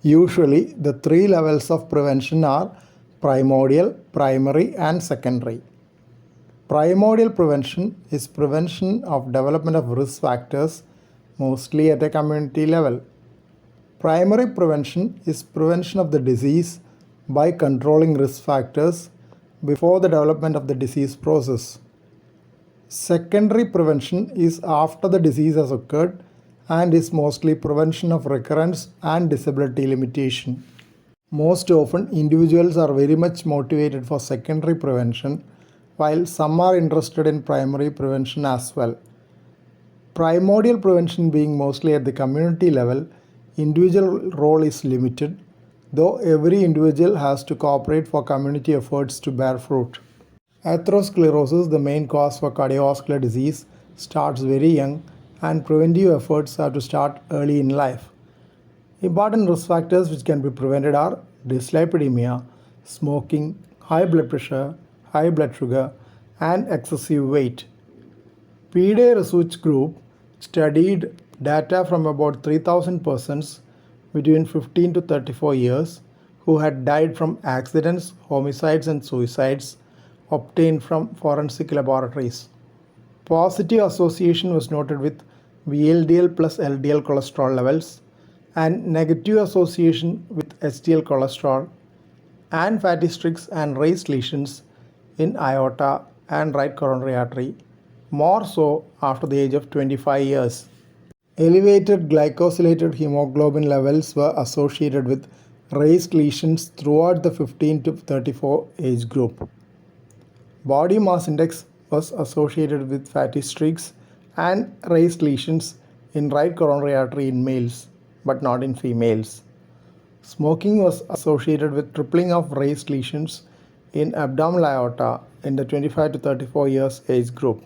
Usually, the three levels of prevention are primordial, primary, and secondary. Primordial prevention is prevention of development of risk factors, mostly at a community level. Primary prevention is prevention of the disease by controlling risk factors before the development of the disease process. Secondary prevention is after the disease has occurred and is mostly prevention of recurrence and disability limitation. Most often, individuals are very much motivated for secondary prevention, while some are interested in primary prevention as well. Primordial prevention being mostly at the community level, individual role is limited, though every individual has to cooperate for community efforts to bear fruit. Atherosclerosis, the main cause for cardiovascular disease, starts very young and preventive efforts have to start early in life. Important risk factors which can be prevented are dyslipidemia, smoking, high blood pressure, high blood sugar, and excessive weight. PDAY research group studied data from about 3,000 persons between 15 to 34 years who had died from accidents, homicides, and suicides obtained from forensic laboratories. Positive association was noted with VLDL plus LDL cholesterol levels and negative association with HDL cholesterol and fatty streaks and raised lesions in aorta and right coronary artery, more so after the age of 25 years. Elevated glycosylated hemoglobin levels were associated with raised lesions throughout the 15 to 34 age group. Body mass index was associated with fatty streaks and raised lesions in right coronary artery in males, but not in females. Smoking was associated with tripling of raised lesions in abdominal aorta in the 25 to 34 years age group.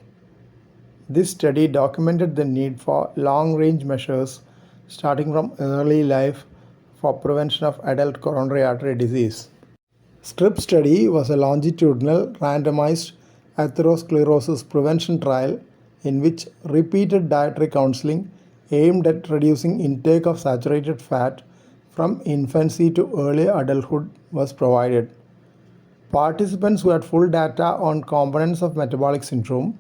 This study documented the need for long-range measures starting from early life for prevention of adult coronary artery disease. STRIP study was a longitudinal randomized atherosclerosis prevention trial in which repeated dietary counseling aimed at reducing intake of saturated fat from infancy to early adulthood was provided. Participants who had full data on components of metabolic syndrome,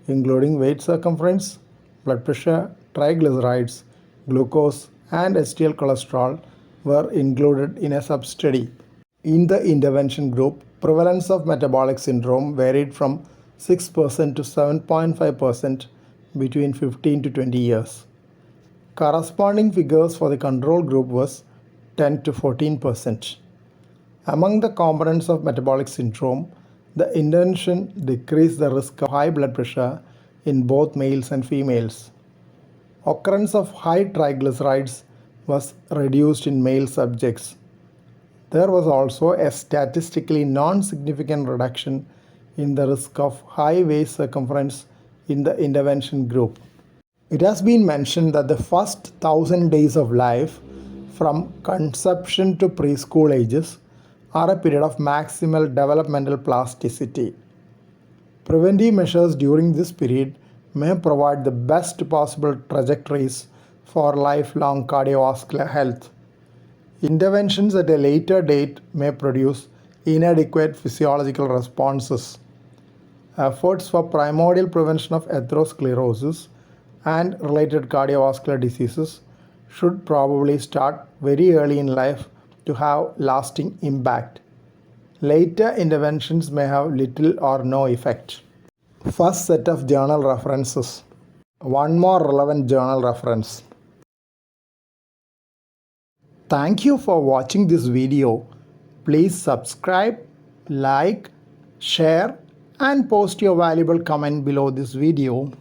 including weight circumference, blood pressure, triglycerides, glucose, and HDL cholesterol, were included in a sub-study. In the intervention group, prevalence of metabolic syndrome varied from 6% to 7.5% between 15 to 20 years. Corresponding figures for the control group was 10 to 14%. Among the components of metabolic syndrome, the intervention decreased the risk of high blood pressure in both males and females. Occurrence of high triglycerides was reduced in male subjects. There was also a statistically non-significant reduction in the risk of high waist circumference in the intervention group. It has been mentioned that the first 1,000 days of life, from conception to preschool ages, are a period of maximal developmental plasticity. Preventive measures during this period may provide the best possible trajectories for lifelong cardiovascular health. Interventions at a later date may produce inadequate physiological responses. Efforts for primordial prevention of atherosclerosis and related cardiovascular diseases should probably start very early in life to have lasting impact. Later interventions may have little or no effect. First set of journal references. One more relevant journal reference. Thank you for watching this video. Please subscribe, like, share, and post your valuable comment below this video.